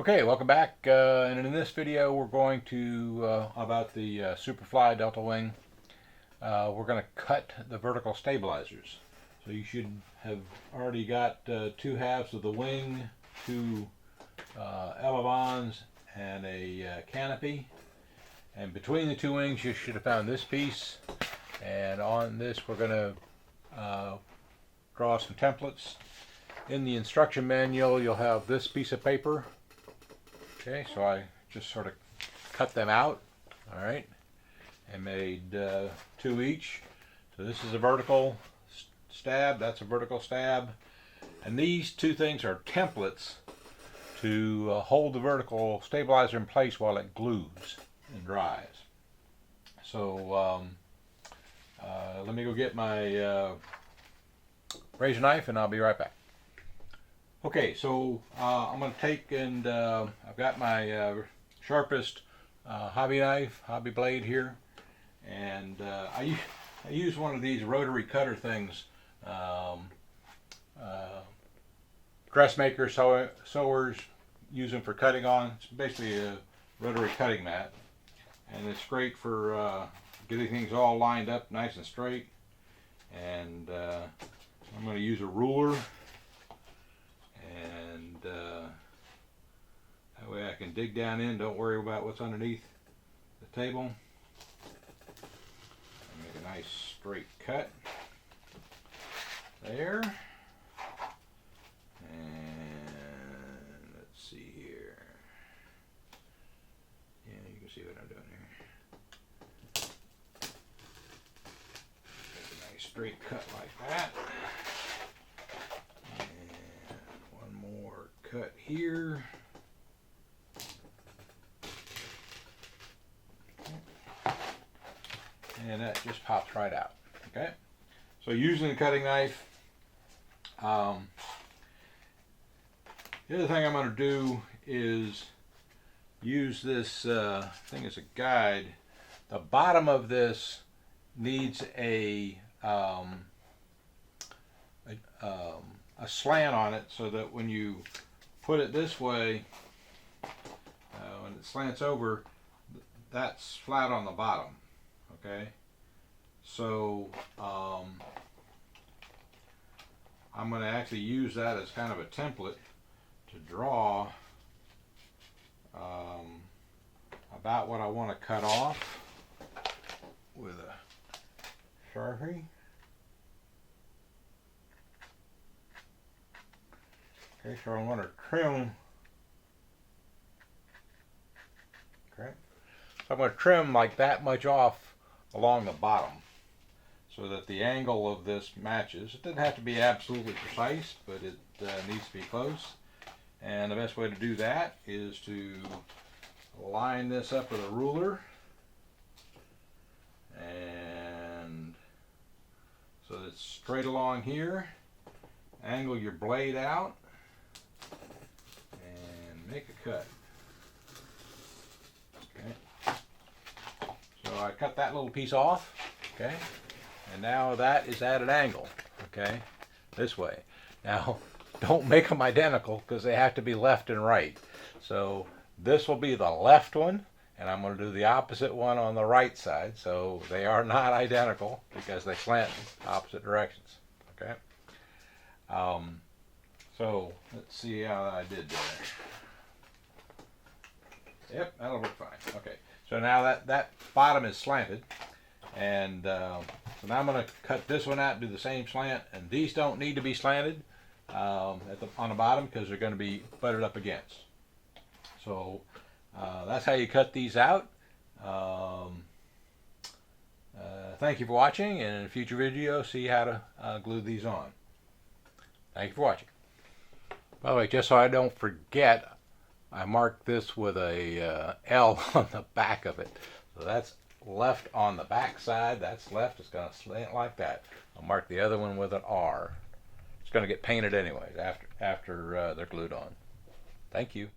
Okay, welcome back. And in this video, we're going to about the SuperFly Delta Wing. We're going to cut the vertical stabilizers. So you should have already got two halves of the wing, two elevons, and a canopy. And between the two wings, you should have found this piece. And on this, we're going to draw some templates. In the instruction manual, you'll have this piece of paper. Okay, so I just sort of cut them out, all right, and made two each. So this is a vertical stab, that's a vertical stab, and these two things are templates to hold the vertical stabilizer in place while it glues and dries. So let me go get my razor knife and I'll be right back. Okay, so I'm going to take and I've got my sharpest hobby blade here, and I use one of these rotary cutter things. Dressmakers, sewers use them for cutting on. It's basically a rotary cutting mat, and it's great for getting things all lined up nice and straight. And I'm going to use a ruler. And that way I can dig down in, don't worry about what's underneath the table. Make a nice straight cut there. And let's see here. Yeah, you can see what I'm doing here. Make a nice straight cut like that. Cut here. And that just pops right out. Okay. So using the cutting knife, the other thing I'm going to do is use this thing as a guide. The bottom of this needs a slant on it so that when you put it this way, when it slants over, that's flat on the bottom. Okay, so I'm going to actually use that as kind of a template to draw about what I want to cut off with a Sharpie. Okay, so I'm going to trim. Okay, so I'm going to trim like that much off along the bottom so that the angle of this matches. It doesn't have to be absolutely precise, but it needs to be close. And the best way to do that is to line this up with a ruler, and so that it's straight along here. Angle your blade out. Make a cut. Okay. So I cut that little piece off. Okay. And now that is at an angle. Okay. This way. Now, don't make them identical because they have to be left and right. So this will be the left one, and I'm going to do the opposite one on the right side. So they are not identical because they slant in opposite directions. Okay. So let's see how I did there. Yep, that'll work fine. Okay, so now that bottom is slanted, and so now I'm going to cut this one out and do the same slant, and these don't need to be slanted on the bottom because they're going to be butted up against. So that's how you cut these out. Thank you for watching, and in a future video, see how to glue these on. Thank you for watching. By the way, just so I don't forget, I marked this with a L on the back of it. So that's left on the back side. That's left. It's going to slant like that. I'll mark the other one with an R. It's going to get painted anyways after they're glued on. Thank you.